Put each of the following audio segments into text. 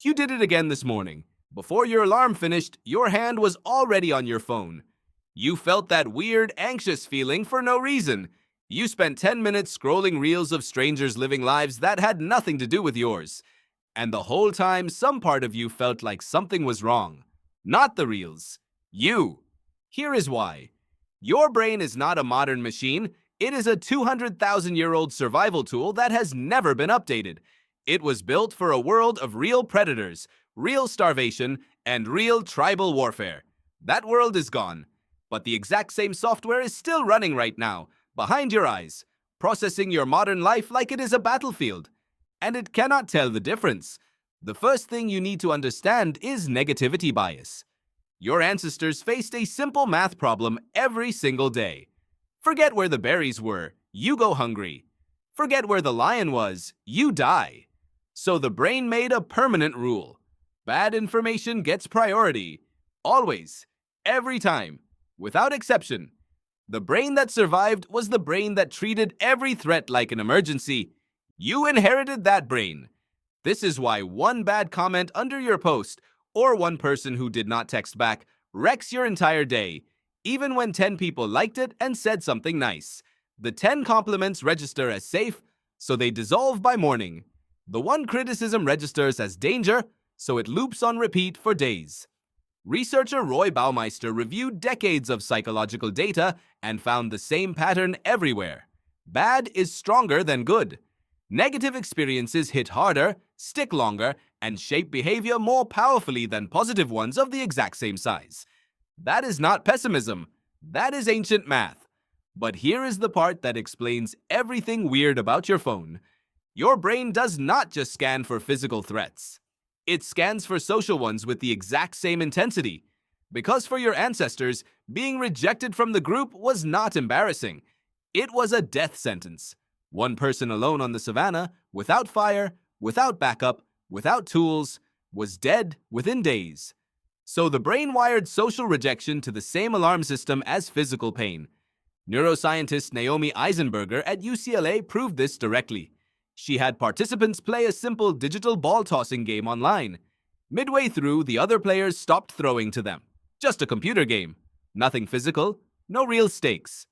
You did it again this morning. Before your alarm finished, your hand was already on your phone. You felt that weird, anxious feeling for no reason. You spent 10 minutes scrolling reels of strangers living lives that had nothing to do with yours. And the whole time, some part of you felt like something was wrong. Not the reels. You. Here is why. Your brain is not a modern machine. It is a 200,000-year-old survival tool that has never been updated. It was built for a world of real predators, real starvation, and real tribal warfare. That world is gone. But the exact same software is still running right now, behind your eyes, processing your modern life like it is a battlefield. And it cannot tell the difference. The first thing you need to understand is negativity bias. Your ancestors faced a simple math problem every single day. Forget where the berries were, you go hungry. Forget where the lion was, you die. So the brain made a permanent rule. Bad information gets priority. Always. Every time. Without exception. The brain that survived was the brain that treated every threat like an emergency. You inherited that brain. This is why one bad comment under your post or one person who did not text back wrecks your entire day, even when 10 people liked it and said something nice. The 10 compliments register as safe, so they dissolve by morning. The one criticism registers as danger, so it loops on repeat for days. Researcher Roy Baumeister reviewed decades of psychological data and found the same pattern everywhere. Bad is stronger than good. Negative experiences hit harder, stick longer, and shape behavior more powerfully than positive ones of the exact same size. That is not pessimism. That is ancient math. But here is the part that explains everything weird about your phone. Your brain does not just scan for physical threats. It scans for social ones with the exact same intensity. Because for your ancestors, being rejected from the group was not embarrassing. It was a death sentence. One person alone on the savannah, without fire, without backup, without tools, was dead within days. So the brain wired social rejection to the same alarm system as physical pain. Neuroscientist Naomi Eisenberger at UCLA proved this directly. She had participants play a simple digital ball-tossing game online. Midway through, the other players stopped throwing to them. Just a computer game. Nothing physical, no real stakes.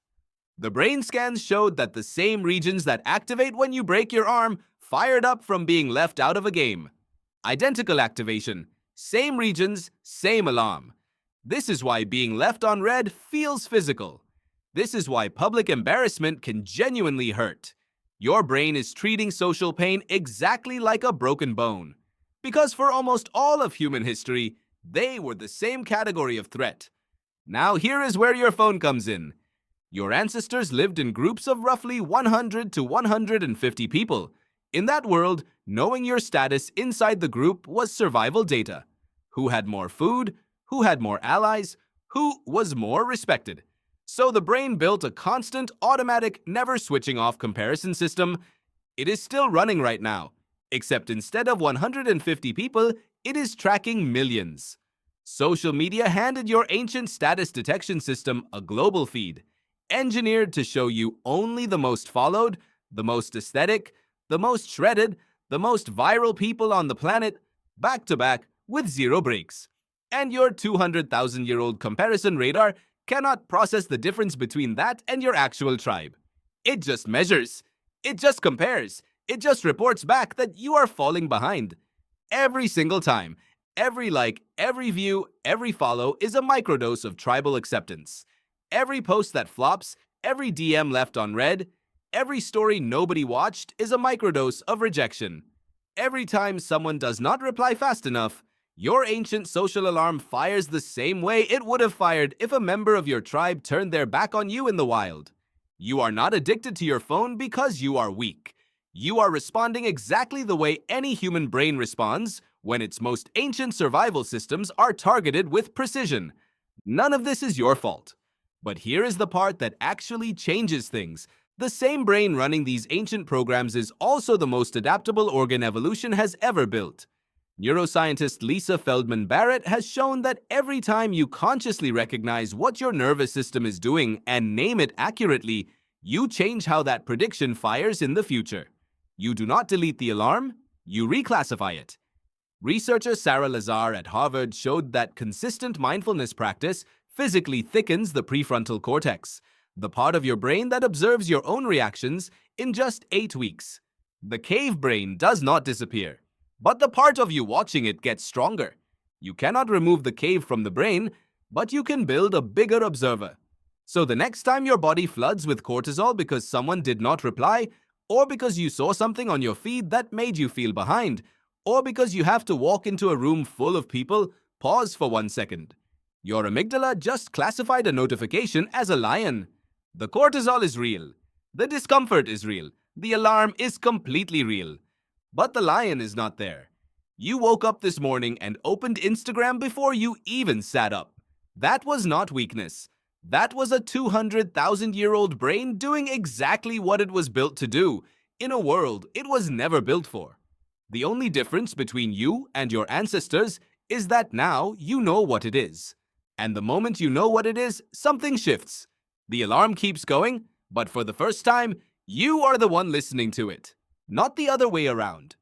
The brain scans showed that the same regions that activate when you break your arm fired up from being left out of a game. Identical activation. Same regions, same alarm. This is why being left on red feels physical. This is why public embarrassment can genuinely hurt. Your brain is treating social pain exactly like a broken bone. Because for almost all of human history, they were the same category of threat. Now here is where your phone comes in. Your ancestors lived in groups of roughly 100 to 150 people. In that world, knowing your status inside the group was survival data. Who had more food? Who had more allies? Who was more respected? So the brain built a constant, automatic, never switching off comparison system. It is still running right now, except instead of 150 people, it is tracking millions. Social media handed your ancient status detection system a global feed, engineered to show you only the most followed, the most aesthetic, the most shredded, the most viral people on the planet, back to back with zero breaks. And your 200,000-year-old comparison radar cannot process the difference between that and your actual tribe. It just measures. It just compares. It just reports back that you are falling behind. Every single time, every like, every view, every follow is a microdose of tribal acceptance. Every post that flops, every DM left on red, every story nobody watched is a microdose of rejection. Every time someone does not reply fast enough, your ancient social alarm fires the same way it would have fired if a member of your tribe turned their back on you in the wild. You are not addicted to your phone because you are weak. You are responding exactly the way any human brain responds when its most ancient survival systems are targeted with precision. None of this is your fault. But here is the part that actually changes things. The same brain running these ancient programs is also the most adaptable organ evolution has ever built. Neuroscientist Lisa Feldman Barrett has shown that every time you consciously recognize what your nervous system is doing and name it accurately, you change how that prediction fires in the future. You do not delete the alarm, you reclassify it. Researcher Sara Lazar at Harvard showed that consistent mindfulness practice physically thickens the prefrontal cortex, the part of your brain that observes your own reactions, in just 8 weeks. The cave brain does not disappear, but the part of you watching it gets stronger. You cannot remove the cave from the brain, but you can build a bigger observer. So the next time your body floods with cortisol because someone did not reply, or because you saw something on your feed that made you feel behind, or because you have to walk into a room full of people, pause for 1 second. Your amygdala just classified a notification as a lion. The cortisol is real. The discomfort is real. The alarm is completely real. But the lion is not there. You woke up this morning and opened Instagram before you even sat up. That was not weakness. That was a 200,000-year-old brain doing exactly what it was built to do, in a world it was never built for. The only difference between you and your ancestors is that now you know what it is. And the moment you know what it is, something shifts. The alarm keeps going, but for the first time, you are the one listening to it, not the other way around.